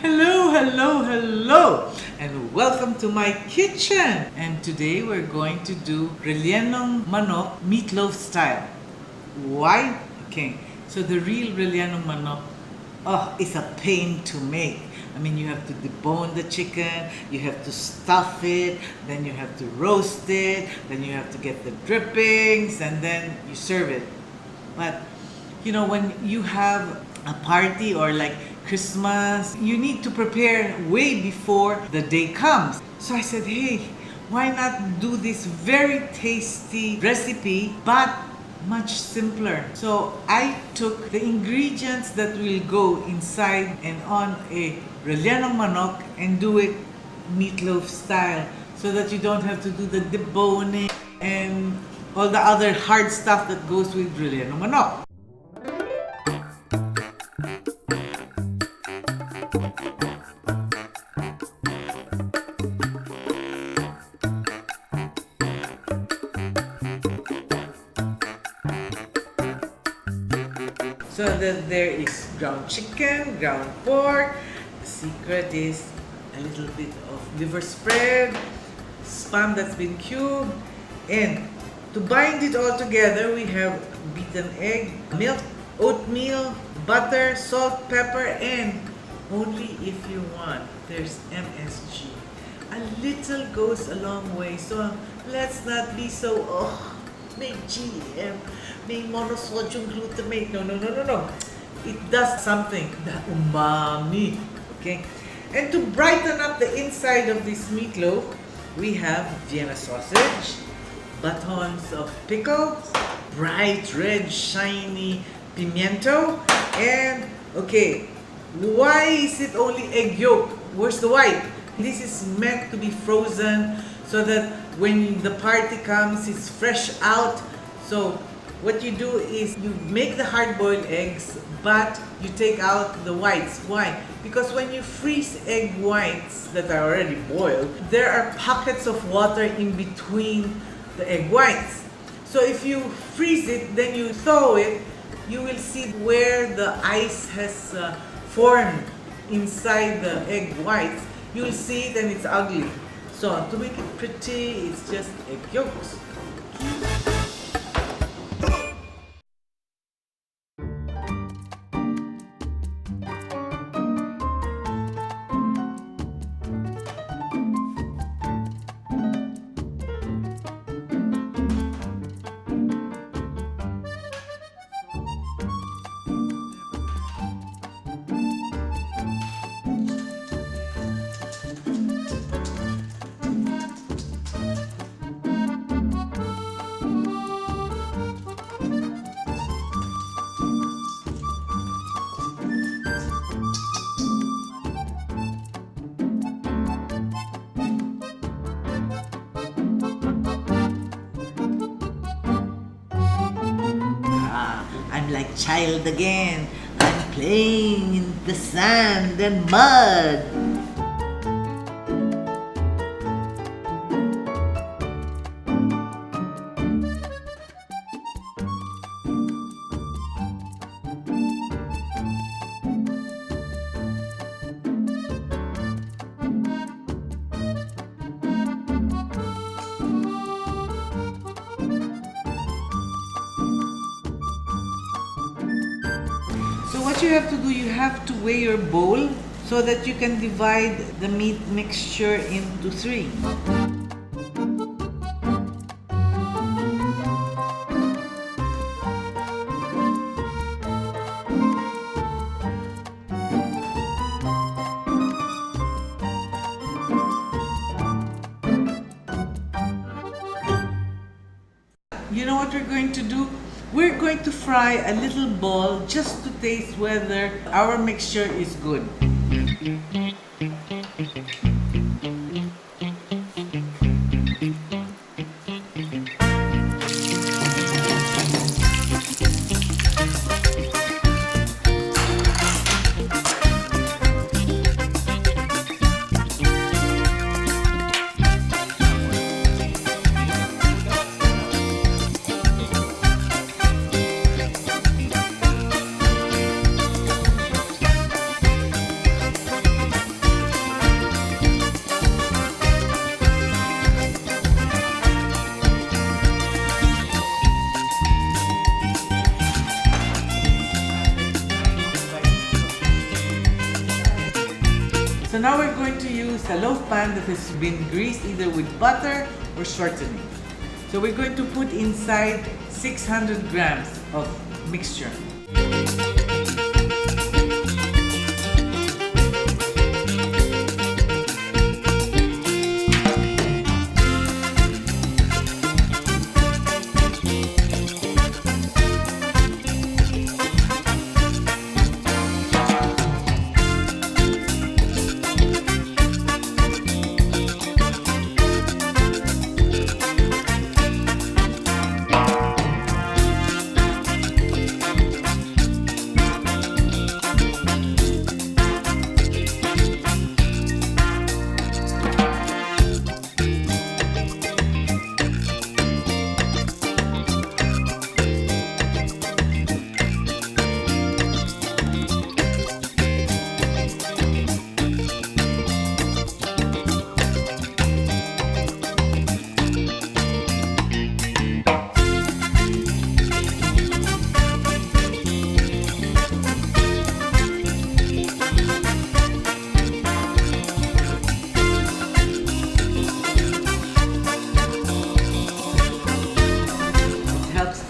Hello, and welcome to my kitchen. And today we're going to do Rellenong Manok meatloaf style. Why? Okay, so the real Rellenong Manok, is a pain to make. I mean, you have to debone the chicken, you have to stuff it, then you have to roast it, then you have to get the drippings, and then you serve it. But when you have a party or like Christmas, you need to prepare way before the day comes. So I said, hey, why not do this very tasty recipe but much simpler? So I took the ingredients that will go inside and on a Rellenong manok and do it meatloaf style so that you don't have to do the deboning and all the other hard stuff that goes with Rellenong manok. So that there is ground chicken, ground pork. The secret is a little bit of liver spread, spam that's been cubed, and to bind it all together, we have beaten egg, milk, oatmeal, butter, salt, pepper, and only if you want, there's MSG. A little goes a long way, so let's not be so, may GM, may monosodium glutamate. No. It does something, the umami. Okay? And to brighten up the inside of this meatloaf, we have Vienna sausage, batons of pickles, bright red shiny pimiento, and why is it only egg yolk? Where's the white? This is meant to be frozen so that when the party comes, it's fresh out. So what you do is you make the hard-boiled eggs, but you take out the whites. Why? Because when you freeze egg whites that are already boiled, there are pockets of water in between the egg whites. So if you freeze it, then you thaw it, you will see where the ice has formed inside the egg whites. You'll see it and it's ugly. So to make it pretty, it's just egg yolks. I'm like child again. I'm playing in the sand and mud. So what you have to do, you have to weigh your bowl so that you can divide the meat mixture into 3. You know what we're going to do? We're going to fry a little ball just to taste whether our mixture is good. now we're going to use a loaf pan that has been greased either with butter or shortening. So we're going to put inside 600 grams of mixture.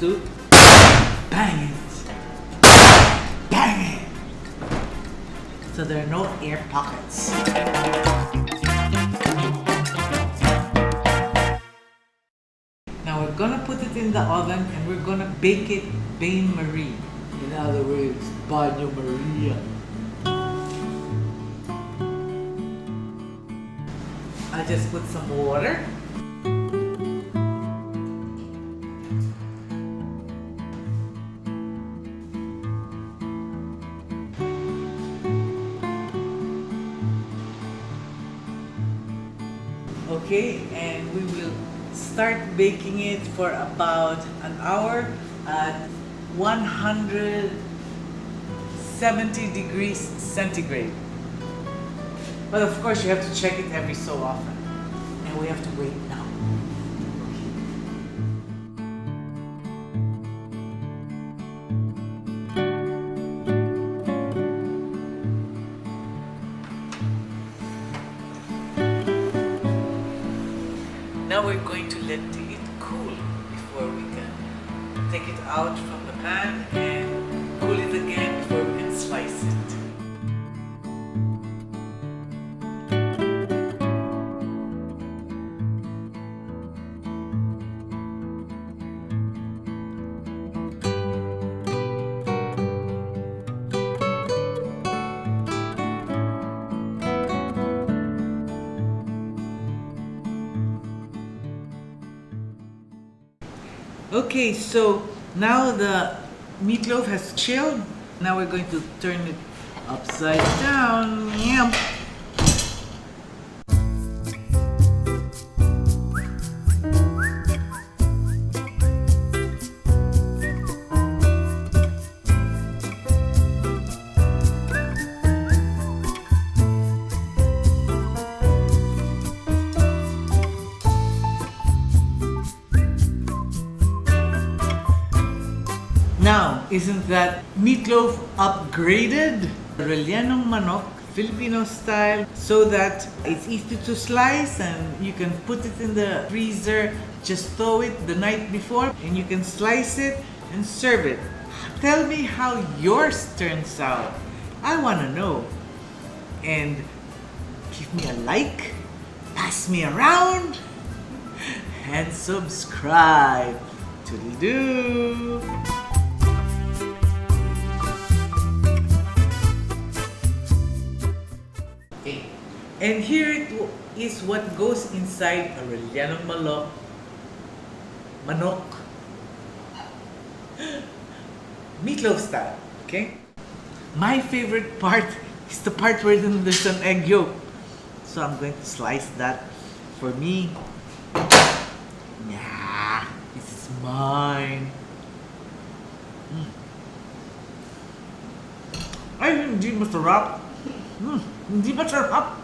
To bang it, so there are no air pockets. Now we're gonna put it in the oven and we're gonna bake it bain marie. In other words, baño Maria. I just put some water. Okay, and we will start baking it for about an hour at 170 degrees centigrade. But of course, you have to check it every so often. And we have to wait now. Now we're going to let it cool before we can take it out from the pan and cool it again before we can slice it. Okay, so now the meatloaf has chilled. Now we're going to turn it upside down. Yum. Now, isn't that meatloaf upgraded? Rellenong manok, Filipino style, so that it's easy to slice and you can put it in the freezer, just thaw it the night before and you can slice it and serve it. Tell me how yours turns out. I want to know. And give me a like, pass me around, and subscribe. Toodle-doo. And here it is what goes inside a Rellenong manok meatloaf style, okay? My favorite part is the part where there's an egg yolk. So I'm going to slice that for me. Yeah, this is mine. Ay, hindi masarap. Hindi masarap.